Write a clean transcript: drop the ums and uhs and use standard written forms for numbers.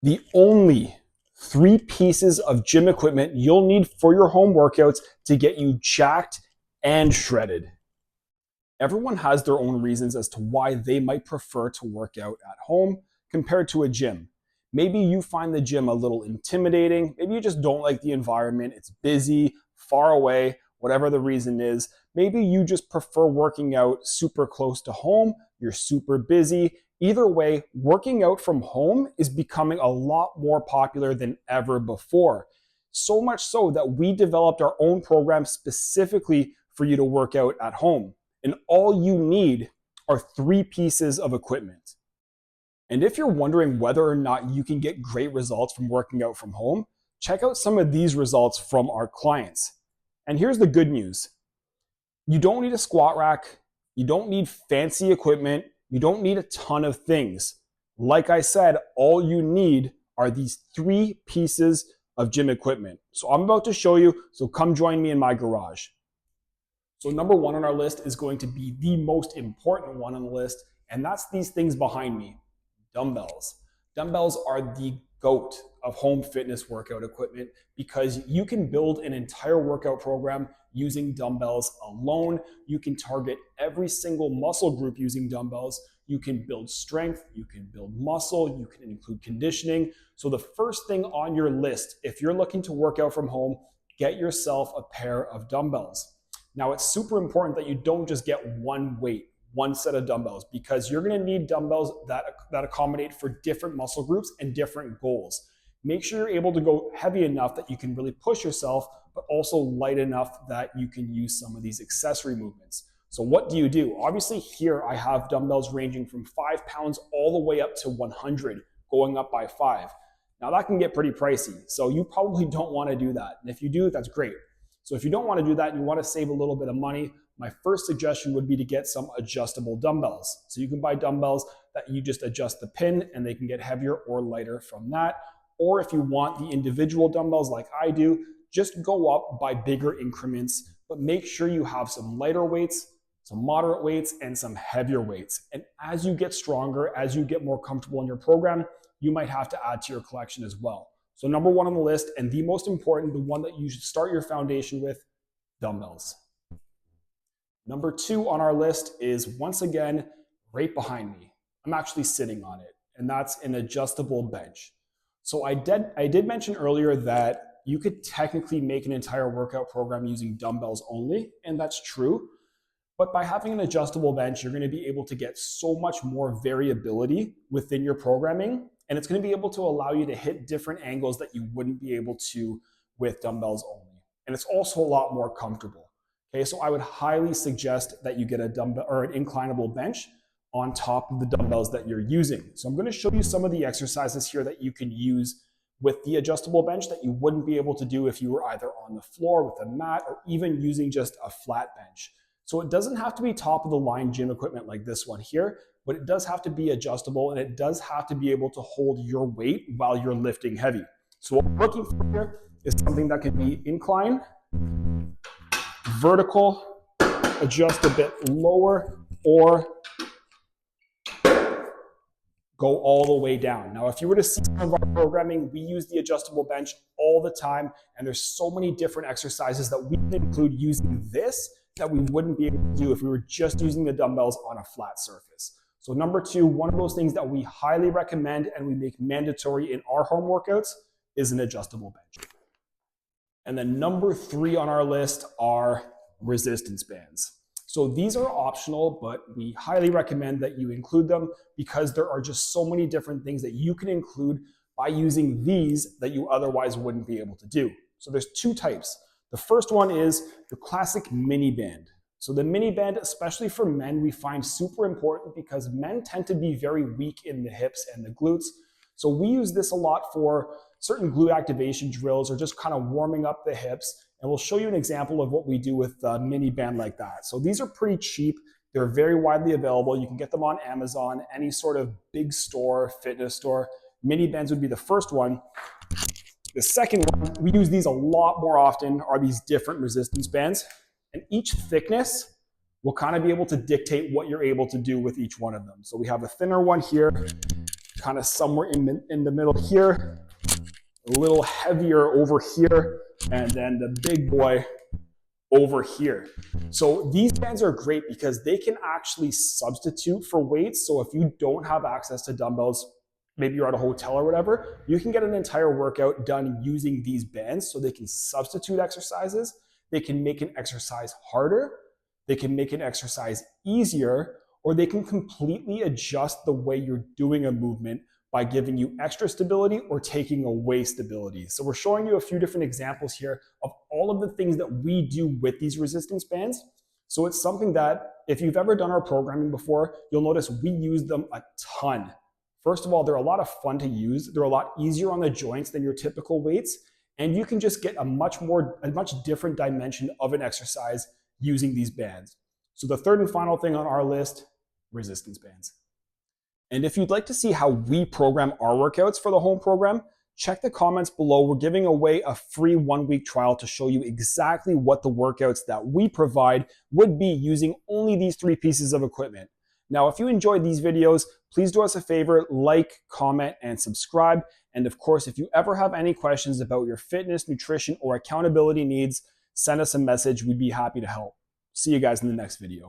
The only 3 pieces of gym equipment you'll need for your home workouts to get you jacked and shredded. Everyone has their own reasons as to why they might prefer to work out at home compared to a gym. Maybe you find the gym a little intimidating. Maybe you just don't like the environment. It's busy, far away, whatever the reason is. Maybe you just prefer working out super close to home. You're super busy. Either way, working out from home is becoming a lot more popular than ever before. So much so that we developed our own program specifically for you to work out at home. And all you need are 3 pieces of equipment. And if you're wondering whether or not you can get great results from working out from home, check out some of these results from our clients. And here's the good news. You don't need a squat rack. You don't need fancy equipment. You don't need a ton of things. Like I said, all you need are these 3 pieces of gym equipment. So I'm about to show you, so come join me in my garage. So number 1 on our list is going to be the most important one on the list, and that's these things behind me, dumbbells. Dumbbells are the GOAT of home fitness workout equipment because you can build an entire workout program using dumbbells alone. You can target every single muscle group using dumbbells. You can build strength, you can build muscle, you can include conditioning. So the first thing on your list, if you're looking to work out from home, get yourself a pair of dumbbells. Now, it's super important that you don't just get one weight, one set of dumbbells, because you're going to need dumbbells that accommodate for different muscle groups and different goals. Make sure you're able to go heavy enough that you can really push yourself, but also light enough that you can use some of these accessory movements. So what do? Obviously here I have dumbbells ranging from 5 pounds all the way up to 100, going up by 5. Now that can get pretty pricey, so you probably don't want to do that. And if you do, that's great. So if you don't want to do that and you want to save a little bit of money, my first suggestion would be to get some adjustable dumbbells. So you can buy dumbbells that you just adjust the pin and they can get heavier or lighter from that. Or if you want the individual dumbbells like I do, just go up by bigger increments, but make sure you have some lighter weights, some moderate weights, and some heavier weights. And as you get stronger, as you get more comfortable in your program, you might have to add to your collection as well. So number 1 on the list, and the most important, the one that you should start your foundation with, dumbbells. Number 2 on our list is, once again, right behind me. I'm actually sitting on it, and that's an adjustable bench. So I did mention earlier that you could technically make an entire workout program using dumbbells only, and that's true. But by having an adjustable bench, you're going to be able to get so much more variability within your programming, and it's going to be able to allow you to hit different angles that you wouldn't be able to with dumbbells only. And it's also a lot more comfortable. Okay, so I would highly suggest that you get a dumbbell or an inclinable bench on top of the dumbbells that you're using. So I'm going to show you some of the exercises here that you can use with the adjustable bench that you wouldn't be able to do if you were either on the floor with a mat or even using just a flat bench. So it doesn't have to be top of the line gym equipment like this one here, but it does have to be adjustable and it does have to be able to hold your weight while you're lifting heavy. So what we're looking for here is something that can be incline, vertical, adjust a bit lower, or go all the way down. Now, if you were to see some of our programming, we use the adjustable bench all the time, and there's so many different exercises that we can include using this that we wouldn't be able to do if we were just using the dumbbells on a flat surface. So number 2, one of those things that we highly recommend and we make mandatory in our home workouts is an adjustable bench. And then number 3 on our list are resistance bands. So these are optional, but we highly recommend that you include them because there are just so many different things that you can include by using these that you otherwise wouldn't be able to do. So there's 2 types. The first one is the classic mini band. So the mini band, especially for men, we find super important because men tend to be very weak in the hips and the glutes. So we use this a lot for certain glute activation drills or just kind of warming up the hips. And we'll show you an example of what we do with a mini band like that. So these are pretty cheap. They're very widely available. You can get them on Amazon, any sort of big store, fitness store. Mini bands would be the first one. The second one, we use these a lot more often, are these different resistance bands. And each thickness will kind of be able to dictate what you're able to do with each one of them. So we have a thinner one here, kind of somewhere in the middle here, a little heavier over here, and then the big boy over here. So these bands are great because they can actually substitute for weights. So if you don't have access to dumbbells, maybe you're at a hotel or whatever, you can get an entire workout done using these bands. So they can substitute exercises, they can make an exercise harder, they can make an exercise easier, or they can completely adjust the way you're doing a movement by giving you extra stability or taking away stability. So we're showing you a few different examples here of all of the things that we do with these resistance bands. So it's something that if you've ever done our programming before, you'll notice we use them a ton. First of all, they're a lot of fun to use. They're a lot easier on the joints than your typical weights. And you can just get a much different dimension of an exercise using these bands. So the third and final thing on our list, resistance bands. And if you'd like to see how we program our workouts for the home program, check the comments below. We're giving away a free 1-week trial to show you exactly what the workouts that we provide would be using only these 3 pieces of equipment. Now, if you enjoyed these videos, please do us a favor, like, comment, and subscribe. And of course, if you ever have any questions about your fitness, nutrition, or accountability needs, send us a message. We'd be happy to help. See you guys in the next video.